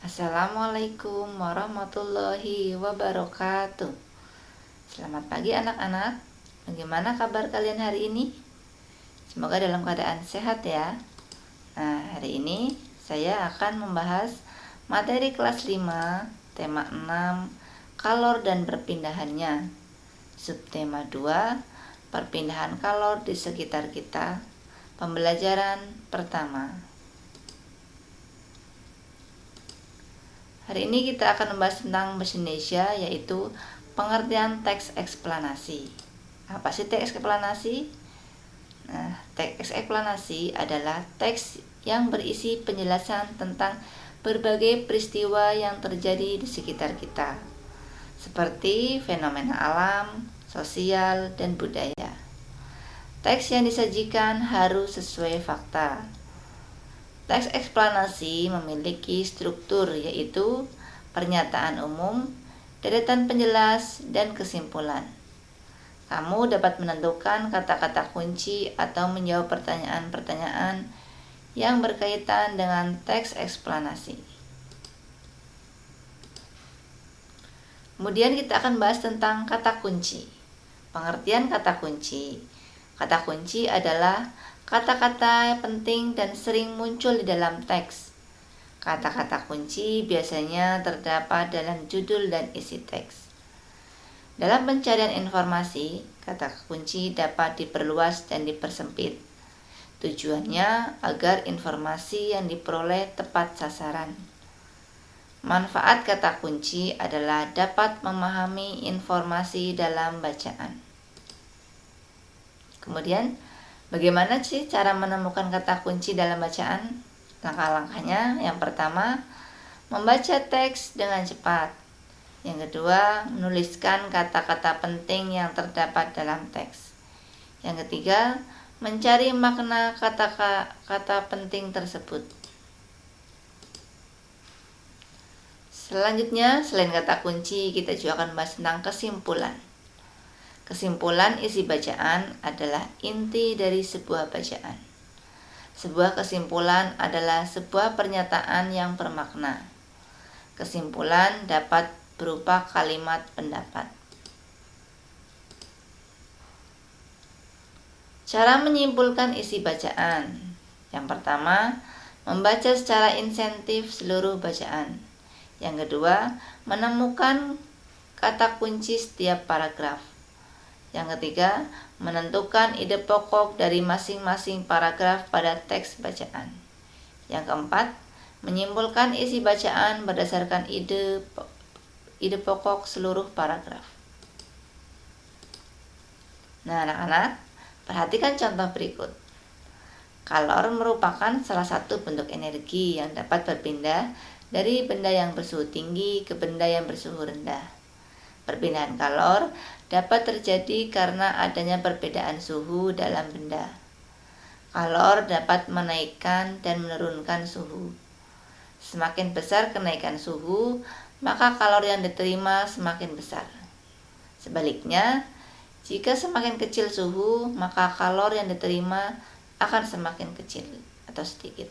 Assalamualaikum warahmatullahi wabarakatuh. Selamat pagi anak-anak. Bagaimana kabar kalian hari ini? Semoga dalam keadaan sehat ya. Nah, hari ini saya akan membahas materi kelas 5, tema 6, kalor dan perpindahannya. Subtema 2, perpindahan kalor di sekitar kita. Pembelajaran pertama. Hari ini kita akan membahas tentang bahasa Indonesia, yaitu pengertian teks eksplanasi. Apa sih teks eksplanasi? Nah, teks eksplanasi adalah teks yang berisi penjelasan tentang berbagai peristiwa yang terjadi di sekitar kita, seperti fenomena alam, sosial, dan budaya. Teks yang disajikan harus sesuai fakta. Teks eksplanasi memiliki struktur, yaitu pernyataan umum, deretan penjelas, dan kesimpulan. Kamu dapat menentukan kata-kata kunci atau menjawab pertanyaan-pertanyaan yang berkaitan dengan teks eksplanasi. Kemudian kita akan bahas tentang kata kunci. Pengertian kata kunci. Kata kunci adalah kata-kata penting dan sering muncul di dalam teks. Kata-kata kunci biasanya terdapat dalam judul dan isi teks. Dalam pencarian informasi, kata kunci dapat diperluas dan dipersempit. Tujuannya agar informasi yang diperoleh tepat sasaran. Manfaat kata kunci adalah dapat memahami informasi dalam bacaan. Kemudian, bagaimana sih cara menemukan kata kunci dalam bacaan? Langkah-langkahnya, yang pertama, membaca teks dengan cepat. Yang kedua, menuliskan kata-kata penting yang terdapat dalam teks. Yang ketiga, mencari makna kata-kata penting tersebut. Selanjutnya, selain kata kunci, kita juga akan bahas tentang kesimpulan. Kesimpulan isi bacaan adalah inti dari sebuah bacaan. Sebuah kesimpulan adalah sebuah pernyataan yang bermakna. Kesimpulan dapat berupa kalimat pendapat. Cara menyimpulkan isi bacaan. Yang pertama, membaca secara insentif seluruh bacaan. Yang kedua, menemukan kata kunci setiap paragraf. Yang ketiga, menentukan ide pokok dari masing-masing paragraf pada teks bacaan. Yang keempat, menyimpulkan isi bacaan berdasarkan ide pokok seluruh paragraf. Nah, anak-anak, perhatikan contoh berikut. Kalor merupakan salah satu bentuk energi yang dapat berpindah dari benda yang bersuhu tinggi ke benda yang bersuhu rendah. Perpindahan kalor dapat terjadi karena adanya perbedaan suhu dalam benda. Kalor dapat menaikkan dan menurunkan suhu. Semakin besar kenaikan suhu, maka kalor yang diterima semakin besar. Sebaliknya, jika semakin kecil suhu, maka kalor yang diterima akan semakin kecil atau sedikit.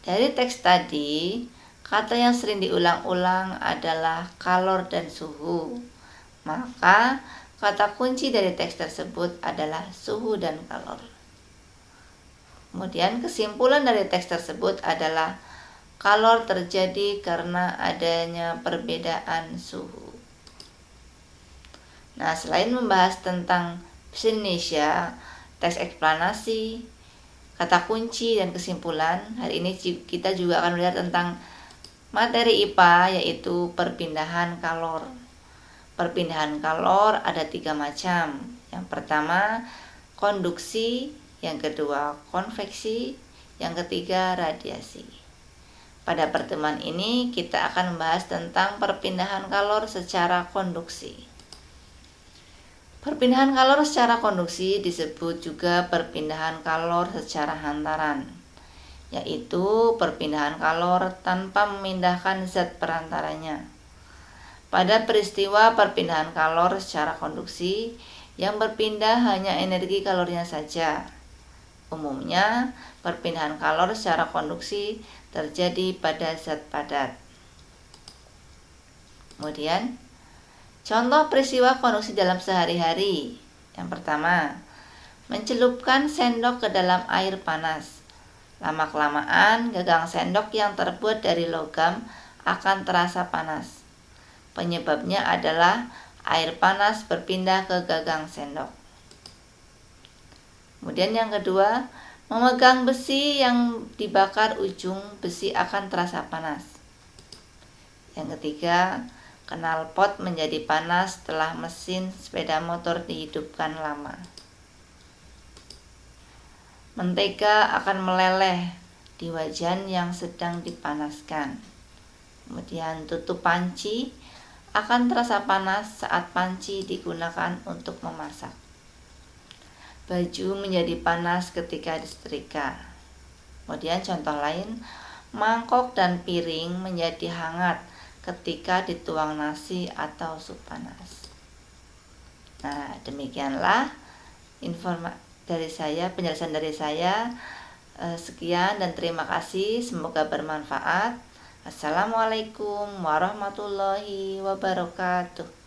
Dari teks tadi, kata yang sering diulang-ulang adalah kalor dan suhu. Maka, kata kunci dari teks tersebut adalah suhu dan kalor. Kemudian, kesimpulan dari teks tersebut adalah kalor terjadi karena adanya perbedaan suhu. Nah, selain membahas tentang bahasa Indonesia, teks eksplanasi, kata kunci, dan kesimpulan, hari ini kita juga akan melihat tentang materi IPA, yaitu perpindahan kalor. Perpindahan kalor ada 3 macam. Yang pertama, konduksi. Yang kedua, konveksi. Yang ketiga, radiasi. Pada pertemuan ini, kita akan membahas tentang perpindahan kalor secara konduksi. Perpindahan kalor secara konduksi disebut juga perpindahan kalor secara hantaran, yaitu perpindahan kalor tanpa memindahkan zat perantaranya. Pada peristiwa perpindahan kalor secara konduksi, yang berpindah hanya energi kalornya saja. Umumnya, perpindahan kalor secara konduksi terjadi pada zat padat. Kemudian, contoh peristiwa konduksi dalam sehari-hari. Yang pertama, mencelupkan sendok ke dalam air panas. Lama-kelamaan, gagang sendok yang terbuat dari logam akan terasa panas. Penyebabnya adalah air panas berpindah ke gagang sendok. Kemudian yang kedua, memegang besi yang dibakar, ujung besi akan terasa panas. Yang ketiga, knalpot menjadi panas setelah mesin sepeda motor dihidupkan lama. Mentega akan meleleh di wajan yang sedang dipanaskan. Kemudian tutup panci akan terasa panas saat panci digunakan untuk memasak. Baju menjadi panas ketika disetrika. Kemudian contoh lain, mangkok dan piring menjadi hangat ketika dituang nasi atau sup panas. Nah, demikianlah penjelasan dari saya. Sekian dan terima kasih, semoga bermanfaat. Assalamualaikum warahmatullahi wabarakatuh.